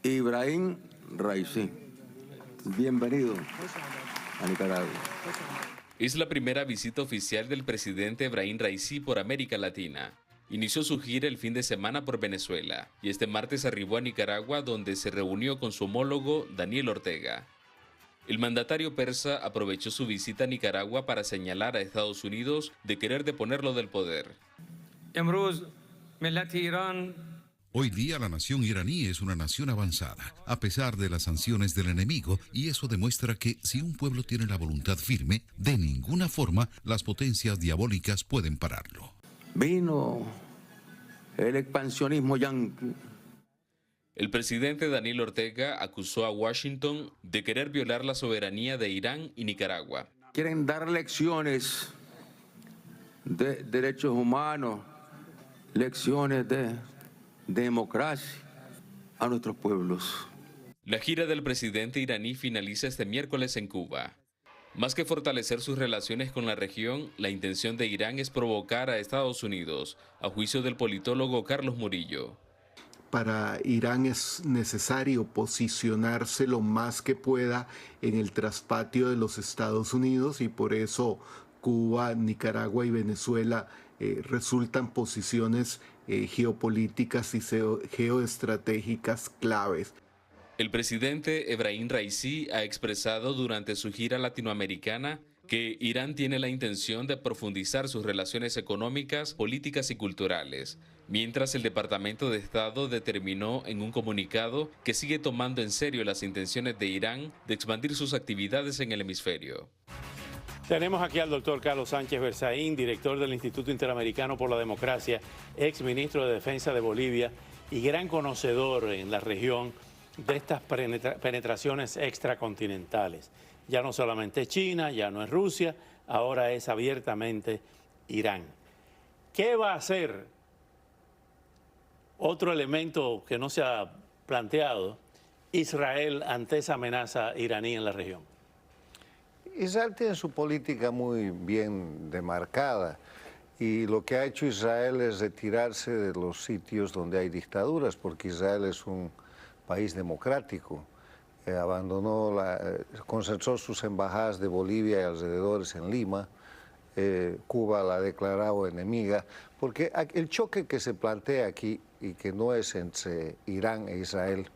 Ibrahim Raisi. Bienvenido a Nicaragua. Es la primera visita oficial del presidente Ebrahim Raisi por América Latina. Inició su gira el fin de semana por Venezuela y este martes arribó a Nicaragua, donde se reunió con su homólogo Daniel Ortega. El mandatario persa aprovechó su visita a Nicaragua para señalar a Estados Unidos de querer deponerlo del poder. Hoy día la nación iraní es una nación avanzada, a pesar de las sanciones del enemigo, y eso demuestra que si un pueblo tiene la voluntad firme, de ninguna forma las potencias diabólicas pueden pararlo. Vino el expansionismo yanqui. El presidente Daniel Ortega acusó a Washington de querer violar la soberanía de Irán y Nicaragua. Quieren dar lecciones de derechos humanos, lecciones de democracia a nuestros pueblos. La gira del presidente iraní finaliza este miércoles en Cuba. Más que fortalecer sus relaciones con la región, la intención de Irán es provocar a Estados Unidos, a juicio del politólogo Carlos Murillo. Para Irán es necesario posicionarse lo más que pueda en el traspatio de los Estados Unidos y por eso Cuba, Nicaragua y Venezuela resultan posiciones geopolíticas y geoestratégicas claves. El presidente Ebrahim Raisi ha expresado durante su gira latinoamericana que Irán tiene la intención de profundizar sus relaciones económicas, políticas y culturales, mientras el Departamento de Estado determinó en un comunicado que sigue tomando en serio las intenciones de Irán de expandir sus actividades en el hemisferio. Tenemos aquí al doctor Carlos Sánchez Berzaín, director del Instituto Interamericano por la Democracia, ex ministro de Defensa de Bolivia y gran conocedor en la región de estas penetraciones extracontinentales. Ya no solamente China, ya no es Rusia, ahora es abiertamente Irán. ¿Qué va a hacer? Otro elemento que no se ha planteado, Israel ante esa amenaza iraní en la región. Israel tiene su política muy bien demarcada y lo que ha hecho Israel es retirarse de los sitios donde hay dictaduras, porque Israel es un país democrático. Concentró sus embajadas de Bolivia y alrededores en Lima. Cuba la ha declarado enemiga, porque el choque que se plantea aquí, y que no es entre Irán e Israel,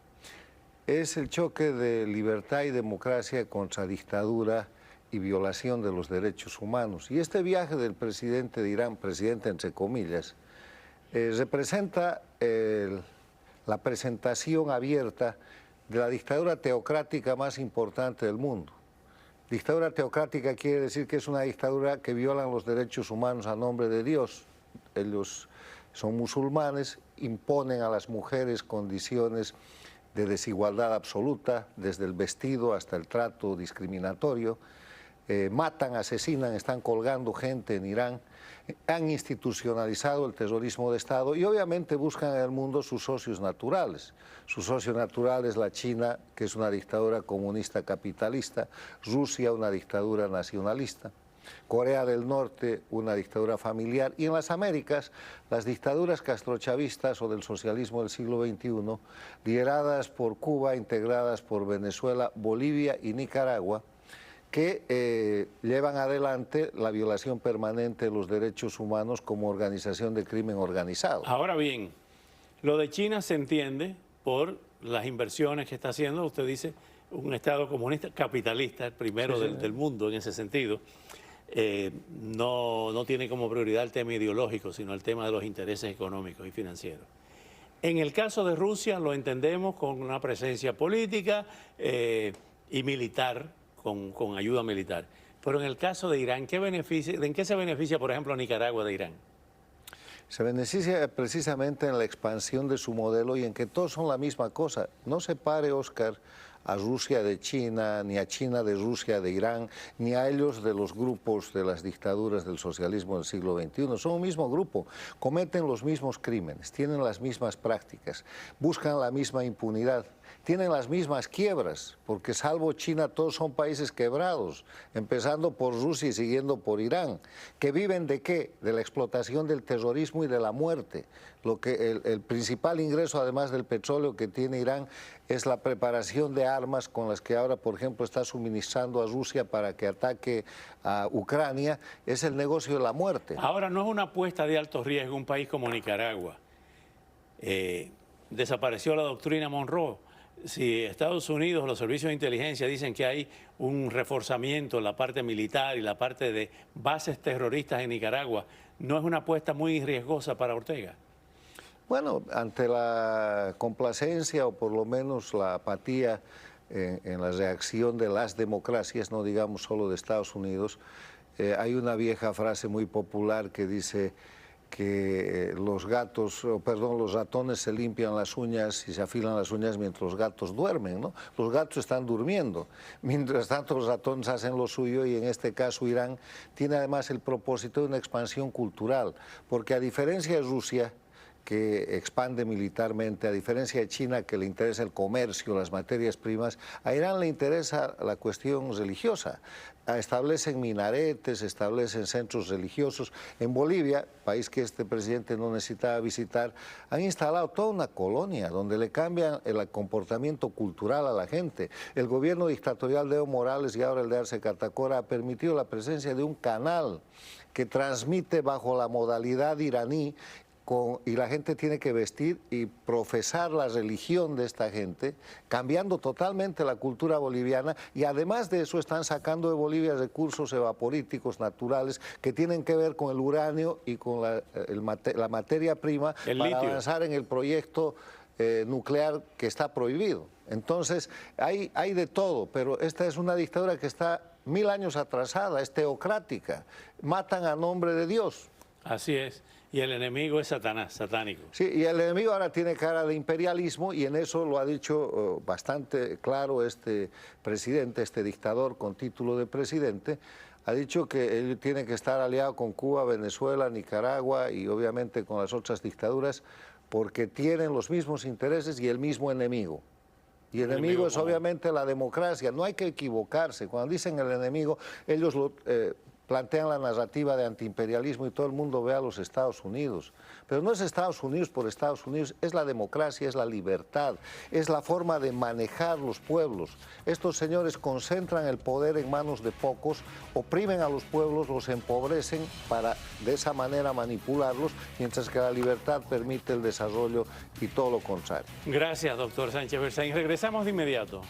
es el choque de libertad y democracia contra dictadura y violación de los derechos humanos. Y este viaje del presidente de Irán, presidente entre comillas, representa la presentación abierta de la dictadura teocrática más importante del mundo. Dictadura teocrática quiere decir que es una dictadura que viola los derechos humanos a nombre de Dios. Ellos son musulmanes, imponen a las mujeres condiciones de desigualdad absoluta, desde el vestido hasta el trato discriminatorio. Matan, asesinan, están colgando gente en Irán, han institucionalizado el terrorismo de Estado y obviamente buscan en el mundo sus socios naturales. Su socio natural es la China, que es una dictadura comunista capitalista, Rusia, una dictadura nacionalista, Corea del Norte, una dictadura familiar, y en las Américas, las dictaduras castrochavistas o del socialismo del siglo XXI, lideradas por Cuba, integradas por Venezuela, Bolivia y Nicaragua, que llevan adelante la violación permanente de los derechos humanos como organización de crimen organizado. Ahora bien, lo de China se entiende por las inversiones que está haciendo, usted dice, un Estado comunista, capitalista, el primero del mundo en ese sentido. No tiene como prioridad el tema ideológico, sino el tema de los intereses económicos y financieros. En el caso de Rusia lo entendemos con una presencia política y militar, con ayuda militar. Pero en el caso de Irán, ¿en qué se beneficia, por ejemplo, Nicaragua de Irán? Se beneficia precisamente en la expansión de su modelo y en que todos son la misma cosa. No separe, Oscar, a Rusia de China, ni a China de Rusia, de Irán, ni a ellos de los grupos de las dictaduras del socialismo del siglo XXI. Son un mismo grupo, cometen los mismos crímenes, tienen las mismas prácticas, buscan la misma impunidad. tienen las mismas quiebras, porque salvo China todos son países quebrados, empezando por Rusia y siguiendo por Irán, que viven ¿de qué? De la explotación del terrorismo y de la muerte. Lo que el principal ingreso, además del petróleo que tiene Irán, es la preparación de armas con las que ahora, por ejemplo, está suministrando a Rusia para que ataque a Ucrania, es el negocio de la muerte. Ahora, no es una apuesta de alto riesgo un país como Nicaragua. Desapareció la doctrina Monroe. Si Estados Unidos, los servicios de inteligencia dicen que hay un reforzamiento en la parte militar y la parte de bases terroristas en Nicaragua, ¿no es una apuesta muy riesgosa para Ortega? Bueno, ante la complacencia o por lo menos la apatía en la reacción de las democracias, no digamos solo de Estados Unidos, hay una vieja frase muy popular que dice que los ratones se limpian las uñas y se afilan las uñas mientras los gatos duermen, ¿no? Los gatos están durmiendo, mientras tanto los ratones hacen lo suyo, y en este caso Irán tiene además el propósito de una expansión cultural, porque a diferencia de Rusia, que expande militarmente, a diferencia de China, que le interesa el comercio, las materias primas, a Irán le interesa la cuestión religiosa. Establecen minaretes, establecen centros religiosos. En Bolivia, país que este presidente no necesitaba visitar, han instalado toda una colonia donde le cambian el comportamiento cultural a la gente. El gobierno dictatorial de Evo Morales y ahora el de Arce Catacora ha permitido la presencia de un canal que transmite bajo la modalidad iraní, y la gente tiene que vestir y profesar la religión de esta gente, cambiando totalmente la cultura boliviana, y además de eso están sacando de Bolivia recursos evaporíticos naturales que tienen que ver con el uranio y con la materia prima para litio, avanzar en el proyecto nuclear que está prohibido. Entonces, hay de todo, pero esta es una dictadura que está 1000 años atrasada, es teocrática, matan a nombre de Dios. Así es. Y el enemigo es Satanás, satánico. Sí, y el enemigo ahora tiene cara de imperialismo, y en eso lo ha dicho bastante claro este presidente, este dictador con título de presidente. Ha dicho que él tiene que estar aliado con Cuba, Venezuela, Nicaragua y obviamente con las otras dictaduras, porque tienen los mismos intereses y el mismo enemigo. Y el enemigo es obviamente la democracia. No hay que equivocarse. Cuando dicen el enemigo, ellos lo plantean la narrativa de antiimperialismo y todo el mundo ve a los Estados Unidos. Pero no es Estados Unidos por Estados Unidos, es la democracia, es la libertad, es la forma de manejar los pueblos. Estos señores concentran el poder en manos de pocos, oprimen a los pueblos, los empobrecen para de esa manera manipularlos, mientras que la libertad permite el desarrollo y todo lo contrario. Gracias, doctor Sánchez Berzaín. Regresamos de inmediato.